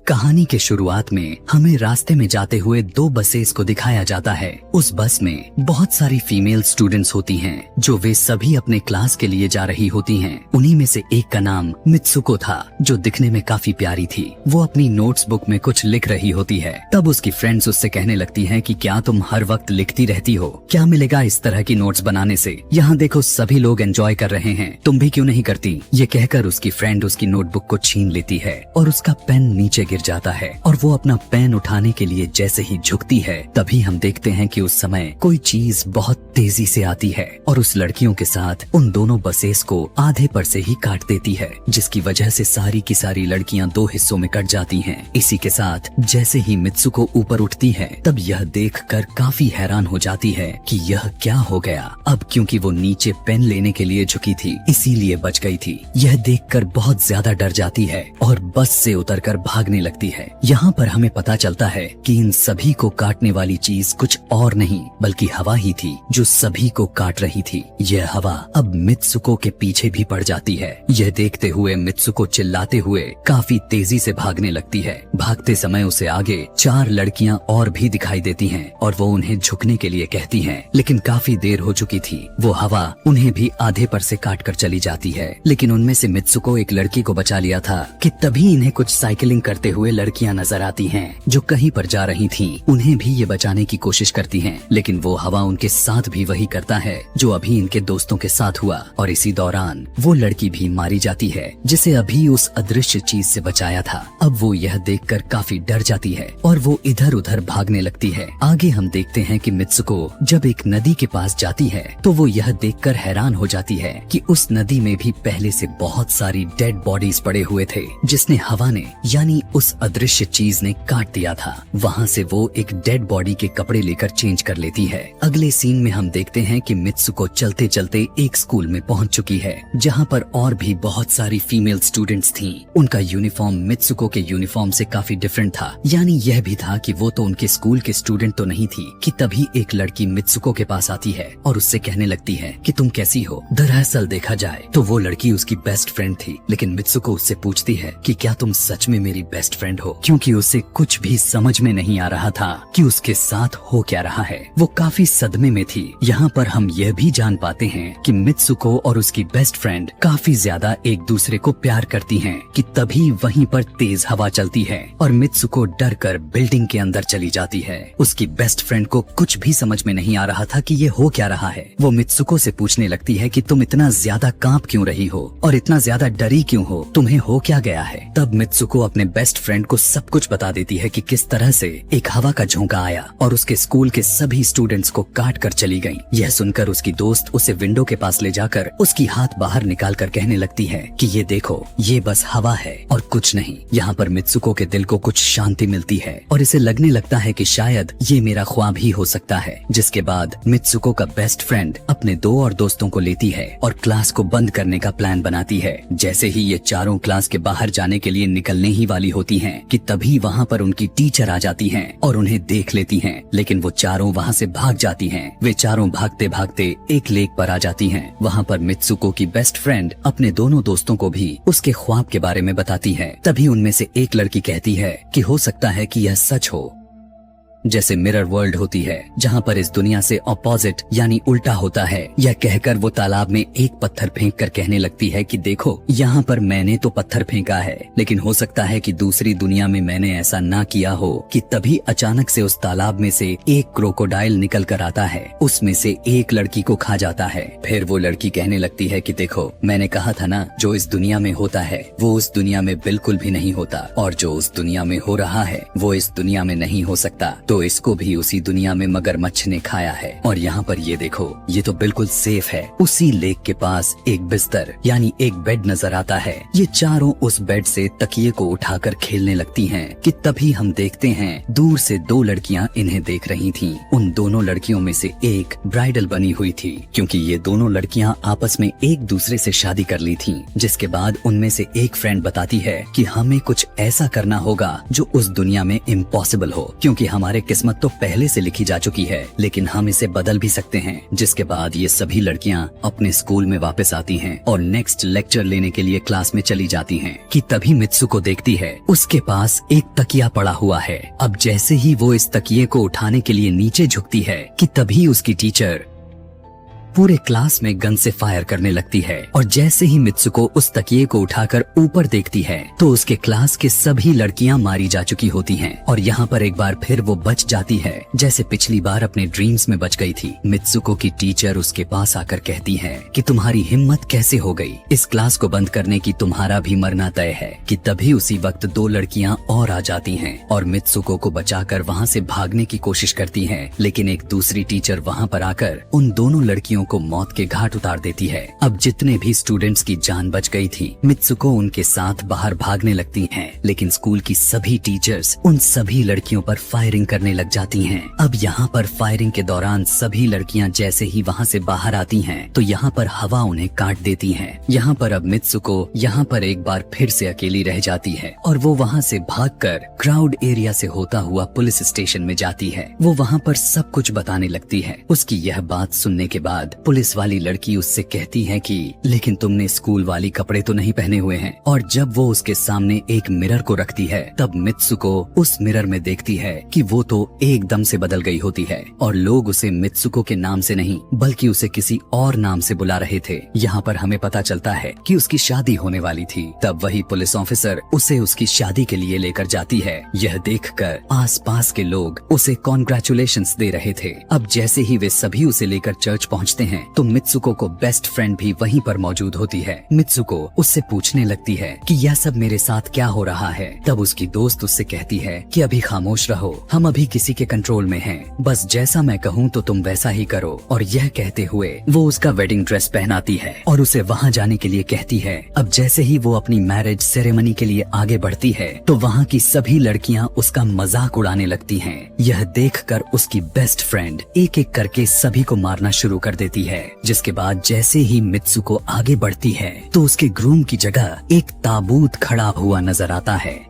कहानी के शुरुआत में हमें रास्ते में जाते हुए दो बसेस को दिखाया जाता है। उस बस में बहुत सारी फीमेल स्टूडेंट्स होती हैं, जो वे सभी अपने क्लास के लिए जा रही होती हैं। उन्हीं में से एक का नाम मित्सुको था, जो दिखने में काफी प्यारी थी। वो अपनी नोट्स बुक में कुछ लिख रही होती है। तब उसकी फ्रेंड्स उससे कहने लगती हैं कि क्या तुम हर वक्त लिखती रहती हो? क्या मिलेगा इस तरह की नोट्स बनाने से? यहाँ देखो सभी लोग एंजॉय कर रहे हैं, तुम भी क्यों नहीं करती? ये कहकर उसकी फ्रेंड उसकी नोटबुक को छीन लेती है और उसका पेन नीचे गिर जाता है और वो अपना पेन उठाने के लिए जैसे ही झुकती है, तभी हम देखते हैं कि उस समय कोई चीज बहुत तेजी से आती है और उस लड़कियों के साथ उन दोनों बसेस को आधे पर से ही काट देती है, जिसकी वजह से सारी की सारी लड़कियां दो हिस्सों में कट जाती हैं। इसी के साथ जैसे ही मित्सुको ऊपर उठती है, तब यह देखकर काफी हैरान हो जाती है कि यह क्या हो गया। अब क्योंकि वो नीचे पेन लेने के लिए झुकी थी, इसीलिए बच गई थी। यह देखकर बहुत ज्यादा डर जाती है और बस से उतरकर भागने लगती है। यहाँ पर हमें पता चलता है कि इन सभी को काटने वाली चीज कुछ और नहीं बल्कि हवा ही थी, जो सभी को काट रही थी। यह हवा अब मित्सुको के पीछे भी पड़ जाती है। यह देखते हुए मित्सुको चिल्लाते हुए काफी तेजी से भागने लगती है। भागते समय उसे आगे 4 लड़कियां और भी दिखाई देती हैं और वो उन्हें झुकने के लिए कहती हैं, लेकिन काफी देर हो चुकी थी। वो हवा उन्हें भी आधे पर से काट कर चली जाती है। लेकिन उनमें से मित्सुको एक लड़की को बचा लिया था कि तभी इन्हें कुछ साइकिलिंग करते हुए लड़कियां नजर आती हैं, जो कहीं पर जा रही थीं। उन्हें भी ये बचाने की कोशिश करती हैं, लेकिन वो हवा उनके साथ भी वही करता है जो अभी इनके दोस्तों के साथ हुआ। और इसी दौरान वो लड़की भी मारी जाती है, जिसे अभी उस अदृश्य चीज से बचाया था। अब वो यह देखकर काफी डर जाती है और वो इधर उधर भागने लगती है। आगे हम देखते हैं कि मित्सुको जब एक नदी के पास जाती है, तो वो यह देखकर हैरान हो जाती है कि उस नदी में भी पहले से बहुत सारी डेड बॉडीज पड़े हुए थे, जिसने हवा ने यानी उस अदृश्य चीज ने काट दिया था। वहाँ से वो एक डेड बॉडी के कपड़े लेकर चेंज कर लेती है। अगले सीन में हम देखते हैं कि मित्सुको चलते चलते एक स्कूल में पहुंच चुकी है, जहाँ पर और भी बहुत सारी फीमेल स्टूडेंट्स थीं। उनका यूनिफॉर्म मित्सुको के यूनिफॉर्म से काफी डिफरेंट था। यानी यह भी था कि वो तो उनके स्कूल के स्टूडेंट तो नहीं थी कि तभी एक लड़की मित्सुको के पास आती है और उससे कहने लगती है कि तुम कैसी हो। दरअसल देखा जाए तो वो लड़की उसकी बेस्ट फ्रेंड थी, लेकिन मित्सुको उससे पूछती है कि क्या तुम सच में मेरी बेस्ट फ्रेंड हो, क्योंकि उसे कुछ भी समझ में नहीं आ रहा था कि उसके साथ हो क्या रहा है। वो काफी सदमे में थी। यहाँ पर हम यह भी जान पाते हैं कि मित्सुको और उसकी बेस्ट फ्रेंड काफी ज्यादा एक दूसरे को प्यार करती हैं कि तभी वहीं पर तेज हवा चलती है और मित्सुको डर कर बिल्डिंग के अंदर चली जाती है। उसकी बेस्ट फ्रेंड को कुछ भी समझ में नहीं आ रहा था कि ये हो क्या रहा है। वो मित्सुको से पूछने लगती है कि तुम इतना ज्यादा कांप क्यों रही हो और इतना ज्यादा डरी क्यों हो, तुम्हें हो क्या गया है। तब मित्सुको अपने बेस्ट फ्रेंड को सब कुछ बता देती है कि किस तरह से एक हवा का झोंका आया और उसके स्कूल के सभी स्टूडेंट्स को काट कर चली गई। यह सुनकर उसकी दोस्त उसे विंडो के पास ले जाकर उसकी हाथ बाहर निकाल कर कहने लगती है कि ये देखो, ये बस हवा है और कुछ नहीं। यहाँ पर मित्सुको के दिल को कुछ शांति मिलती है और इसे लगने लगता है कि शायद ये मेरा ख्वाब ही हो सकता है। जिसके बाद मित्सुको का बेस्ट फ्रेंड अपने 2 और दोस्तों को लेती है और क्लास को बंद करने का प्लान बनाती है। जैसे ही ये चारों क्लास के बाहर जाने के लिए निकलने ही वाली होती हैं कि तभी वहाँ पर उनकी टीचर आ जाती हैं और उन्हें देख लेती हैं, लेकिन वो चारों वहाँ से भाग जाती हैं। वे चारों भागते भागते एक लेक पर आ जाती हैं। वहाँ पर मित्सुको की बेस्ट फ्रेंड अपने दोनों दोस्तों को भी उसके ख्वाब के बारे में बताती है। तभी उनमें से एक लड़की कहती है कि हो सकता है कि यह सच हो, जैसे मिरर वर्ल्ड होती है जहाँ पर इस दुनिया से ऑपोजिट यानी उल्टा होता है। यह कहकर वो तालाब में एक पत्थर फेंक कर कहने लगती है कि देखो, यहाँ पर मैंने तो पत्थर फेंका है, लेकिन हो सकता है कि दूसरी दुनिया में मैंने ऐसा ना किया हो। कि तभी अचानक से उस तालाब में से एक क्रोकोडाइल निकल कर आता है, उसमें से एक लड़की को खा जाता है। फिर वो लड़की कहने लगती है कि देखो, मैंने कहा था ना, जो इस दुनिया में होता है वो उस दुनिया में बिल्कुल भी नहीं होता, और जो उस दुनिया में हो रहा है वो इस दुनिया में नहीं हो सकता। तो इसको भी उसी दुनिया में मगरमच्छ ने खाया है। और यहाँ पर ये देखो, ये तो बिल्कुल सेफ है। उसी लेक के पास एक बिस्तर यानी एक बेड नजर आता है। ये चारों उस बेड से तकिए को उठाकर खेलने लगती हैं कि तभी हम देखते हैं दूर से 2 लड़कियां इन्हें देख रही थीं। उन दोनों लड़कियों में से एक ब्राइडल बनी हुई थी, क्योंकि ये दोनों लड़कियां आपस में एक दूसरे से शादी कर ली थीं। जिसके बाद उनमें से एक फ्रेंड बताती है कि हमें कुछ ऐसा करना होगा जो उस दुनिया में इम्पॉसिबल हो, क्योंकि हमारे किस्मत तो पहले से लिखी जा चुकी है, लेकिन हम इसे बदल भी सकते हैं। जिसके बाद ये सभी लड़कियां अपने स्कूल में वापस आती हैं और नेक्स्ट लेक्चर लेने के लिए क्लास में चली जाती हैं कि तभी मित्सुको देखती है उसके पास एक तकिया पड़ा हुआ है। अब जैसे ही वो इस तकिए को उठाने के लिए नीचे झुकती है कि तभी उसकी टीचर पूरे क्लास में गन से फायर करने लगती है और जैसे ही मित्सुको उस तकिए को उठाकर ऊपर देखती है तो उसके क्लास के सभी लड़कियां मारी जा चुकी होती हैं और यहाँ पर एक बार फिर वो बच जाती है जैसे पिछली बार अपने ड्रीम्स में बच गई थी। मित्सुको की टीचर उसके पास आकर कहती है कि तुम्हारी हिम्मत कैसे हो गई, इस क्लास को बंद करने की, तुम्हारा भी मरना तय है। कि तभी उसी वक्त दो लड़कियां और आ जाती हैं और मित्सुको को बचाकर वहाँ से भागने की कोशिश करती हैं, लेकिन एक दूसरी टीचर वहाँ पर आकर उन दोनों लड़कियों को मौत के घाट उतार देती है। अब जितने भी स्टूडेंट्स की जान बच गई थी, मित्सुको उनके साथ बाहर भागने लगती हैं, लेकिन स्कूल की सभी टीचर्स उन सभी लड़कियों पर फायरिंग करने लग जाती हैं। अब यहाँ पर फायरिंग के दौरान सभी लड़कियां जैसे ही वहाँ से बाहर आती हैं, तो यहाँ पर हवा उन्हें काट देती है। यहाँ पर अब मित्सुको यहाँ पर एक बार फिर से अकेली रह जाती है और वो वहाँ से भागकर क्राउड एरिया से होता हुआ पुलिस स्टेशन में जाती है। वो वहाँ पर सब कुछ बताने लगती है। उसकी यह बात सुनने के बाद पुलिस वाली लड़की उससे कहती है कि लेकिन तुमने स्कूल वाली कपड़े तो नहीं पहने हुए हैं। और जब वो उसके सामने एक मिरर को रखती है तब मित्सुको उस मिरर में देखती है कि वो तो एकदम से बदल गई होती है और लोग उसे मित्सुको के नाम से नहीं बल्कि उसे किसी और नाम से बुला रहे थे। यहाँ पर हमें पता चलता है कि उसकी शादी होने वाली थी। तब वही पुलिस ऑफिसर उसे उसकी शादी के लिए लेकर जाती है। यह देखकर आसपास के लोग उसे कॉन्ग्रेचुलेशंस दे रहे थे। अब जैसे ही वे सभी उसे लेकर चर्च पहुँचते हैं तो मित्सुको को बेस्ट फ्रेंड भी वहीं पर मौजूद होती है। मित्सुको उससे पूछने लगती है कि यह सब मेरे साथ क्या हो रहा है। तब उसकी दोस्त उससे कहती है कि अभी खामोश रहो, हम अभी किसी के कंट्रोल में हैं, बस जैसा मैं कहूँ तो तुम वैसा ही करो। और यह कहते हुए वो उसका वेडिंग ड्रेस पहनाती है और उसे वहाँ जाने के लिए कहती है। अब जैसे ही वो अपनी मैरिज सेरेमनी के लिए आगे बढ़ती है तो वहाँ की सभी लड़कियाँ उसका मजाक उड़ाने लगती हैं। यह देखकर उसकी बेस्ट फ्रेंड एक एक करके सभी को मारना शुरू कर देती है। जिसके बाद जैसे ही मित्सुको आगे बढ़ती है तो उसके ग्रूम की जगह एक ताबूत खड़ा हुआ नजर आता है।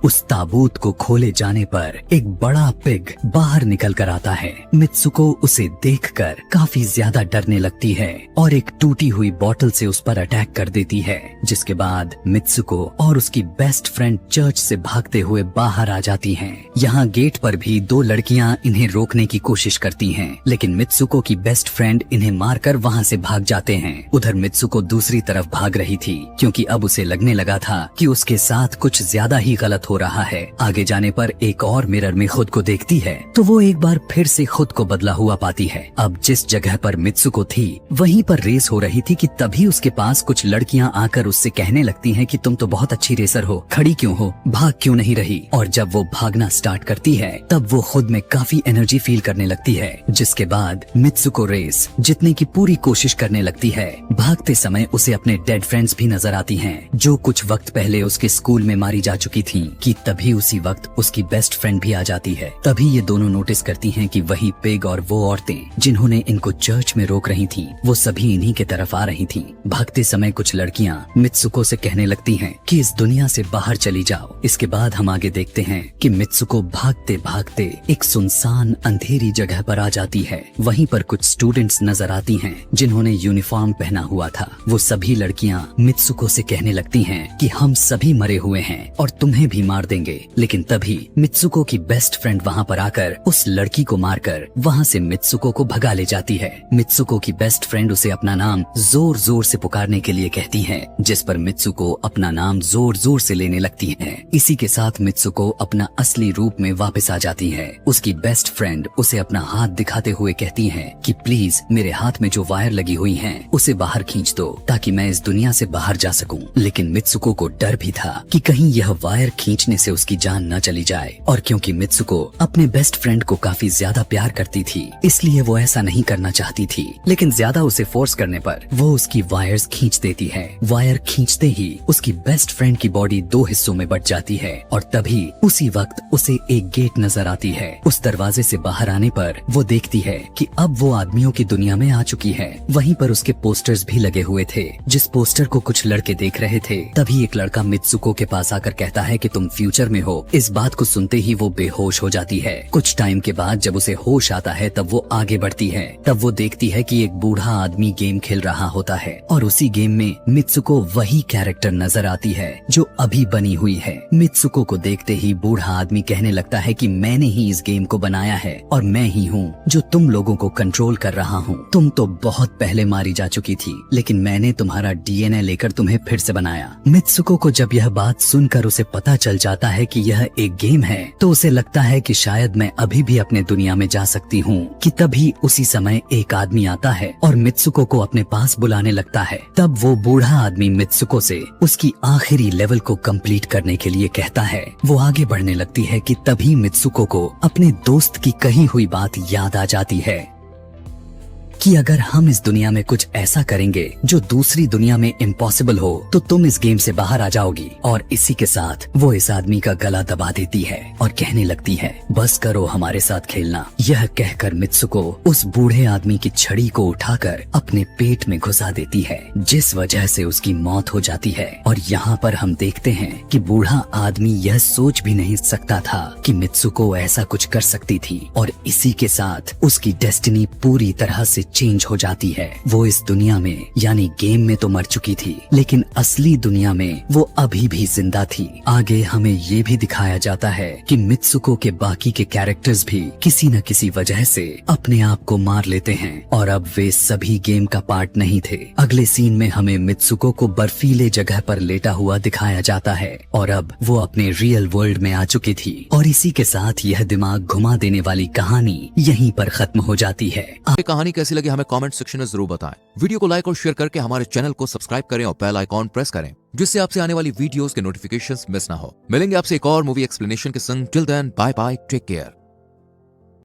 उस ताबूत को खोले जाने पर एक बड़ा पिग बाहर निकल कर आता है। मित्सुको उसे देखकर काफी ज्यादा डरने लगती है और एक टूटी हुई बोतल से उस पर अटैक कर देती है। जिसके बाद मित्सुको और उसकी बेस्ट फ्रेंड चर्च से भागते हुए बाहर आ जाती हैं। यहाँ गेट पर भी दो लड़कियाँ इन्हें रोकने की कोशिश करती हैं, लेकिन मित्सुको की बेस्ट फ्रेंड इन्हें मारकर वहाँ से भाग जाते हैं। उधर मित्सुको दूसरी तरफ भाग रही थी क्योंकि अब उसे लगने लगा था कि उसके साथ कुछ ज्यादा ही गलत हो रहा है। आगे जाने पर एक और मिरर में खुद को देखती है तो वो एक बार फिर से खुद को बदला हुआ पाती है। अब जिस जगह पर मित्सुको थी वहीं पर रेस हो रही थी कि तभी उसके पास कुछ लड़कियां आकर उससे कहने लगती हैं कि तुम तो बहुत अच्छी रेसर हो, खड़ी क्यों हो, भाग क्यों नहीं रही। और जब वो भागना स्टार्ट करती है तब वो खुद में काफी एनर्जी फील करने लगती है। जिसके बाद मित्सुको रेस जीतने की पूरी कोशिश करने लगती है। भागते समय उसे अपने डेड फ्रेंड्स भी नजर आती हैं जो कुछ वक्त पहले उसके स्कूल में मारी जा चुकी थी। कि तभी उसी वक्त उसकी बेस्ट फ्रेंड भी आ जाती है। तभी ये दोनों नोटिस करती हैं कि वही पिग और वो औरतें जिन्होंने इनको चर्च में रोक रही थी वो सभी इन्हीं के तरफ आ रही थी। भागते समय कुछ लड़कियां मित्सुको से कहने लगती हैं कि इस दुनिया से बाहर चली जाओ। इसके बाद हम आगे देखते हैं कि मित्सुको भागते भागते एक सुनसान अंधेरी जगह पर आ जाती है। वहीं पर कुछ स्टूडेंट्स नजर आती हैं जिन्होंने यूनिफॉर्म पहना हुआ था। वो सभी लड़कियां मित्सुको से कहने लगती हैं कि हम सभी मरे हुए हैं और तुम्हें भी मार देंगे। लेकिन तभी मित्सुको की बेस्ट फ्रेंड वहाँ पर आकर उस लड़की को मारकर वहाँ से मित्सुको को भगा ले जाती है। मित्सुको की बेस्ट फ्रेंड उसे अपना नाम जोर जोर से पुकारने के लिए कहती है, जिस पर मित्सुको अपना नाम जोर जोर से लेने लगती है। इसी के साथ मित्सुको अपना असली रूप में वापस आ जाती है। उसकी बेस्ट फ्रेंड उसे अपना हाथ दिखाते हुए कहती है कि प्लीज मेरे हाथ में जो वायर लगी हुई है उसे बाहर खींच दो ताकि मैं इस दुनिया से बाहर जा सकूं। लेकिन मित्सुको को डर भी था कि कहीं यह वायर खींचने से उसकी जान न चली जाए। और क्योंकि मित्सुको अपने बेस्ट फ्रेंड को काफी ज्यादा प्यार करती थी इसलिए वो ऐसा नहीं करना चाहती थी, लेकिन ज्यादा उसे फोर्स करने पर वो उसकी वायर्स खींच देती है। वायर खींचते ही उसकी बेस्ट फ्रेंड की बॉडी दो हिस्सों में बट जाती है और तभी उसी वक्त उसे एक गेट नजर आती है। उस दरवाजे से बाहर आने पर वो देखती है कि अब वो आदमियों की दुनिया में आ चुकी है। वहीं पर उसके पोस्टर्स भी लगे हुए थे। जिस पोस्टर को कुछ लड़के देख रहे थे तभी एक लड़का मित्सुको के पास आकर कहता है कि तुम फ्यूचर में हो। इस बात को सुनते ही वो बेहोश हो जाती है। कुछ टाइम के बाद जब उसे होश आता है तब वो आगे बढ़ती है। तब वो देखती है कि एक बूढ़ा आदमी गेम खेल रहा होता है और उसी गेम में मित्सुको वही कैरेक्टर नजर आती है जो अभी बनी हुई है। मित्सुको को देखते ही बूढ़ा आदमी कहने लगता है कि मैंने ही इस गेम को बनाया है और मैं ही हूँ जो तुम लोगों को कंट्रोल कर रहा हूँ। तुम तो बहुत पहले मारी जा चुकी थी, लेकिन मैंने तुम्हारा डीएनए लेकर तुम्हें फिर से बनाया। मित्सुको को जब यह बात सुनकर उसे पता चल जाता है कि यह एक गेम है तो उसे लगता है कि शायद मैं अभी भी अपने दुनिया में जा सकती हूँ कि तभी उसी समय एक आदमी आता है और मित्सुको को अपने पास बुलाने लगता है। तब वो बूढ़ा आदमी मित्सुको से उसकी आखिरी लेवल को कंप्लीट करने के लिए कहता है। वो आगे बढ़ने लगती है कि तभी मित्सुको को अपने दोस्त की कही हुई बात याद आ जाती है कि अगर हम इस दुनिया में कुछ ऐसा करेंगे जो दूसरी दुनिया में इम्पॉसिबल हो तो तुम इस गेम से बाहर आ जाओगी। और इसी के साथ वो इस आदमी का गला दबा देती है और कहने लगती है बस करो हमारे साथ खेलना। यह कहकर मित्सुको उस बूढ़े आदमी की छड़ी को उठाकर अपने पेट में घुसा देती है, जिस वजह से उसकी मौत हो जाती है। और यहाँ पर हम देखते हैं कि बूढ़ा आदमी यह सोच भी नहीं सकता था कि मित्सुको ऐसा कुछ कर सकती थी और इसी के साथ उसकी डेस्टिनी पूरी तरह से चेंज हो जाती है। वो इस दुनिया में यानी गेम में तो मर चुकी थी, लेकिन असली दुनिया में वो अभी भी जिंदा थी। आगे हमें ये भी दिखाया जाता है कि मित्सुको के बाकी के कैरेक्टर्स भी किसी न किसी वजह से अपने आप को मार लेते हैं और अब वे सभी गेम का पार्ट नहीं थे। अगले सीन में हमें मित्सुको को बर्फीले जगह पर लेटा हुआ दिखाया जाता है और अब वो अपने रियल वर्ल्ड में आ चुकी थी। और इसी के साथ यह दिमाग घुमा देने वाली कहानी यहीं पर खत्म हो जाती है। ये कहानी कैसी लगी हमें कमेंट सेक्शन में जरूर बताएं। वीडियो को लाइक और शेयर करके हमारे चैनल को सब्सक्राइब करें और बेल आइकॉन प्रेस करें, जिससे आपसे आने वाली वीडियोस के नोटिफिकेशंस मिस ना हो। मिलेंगे आपसे एक और मूवी एक्सप्लेनेशन के संग। Till then bye bye, take care.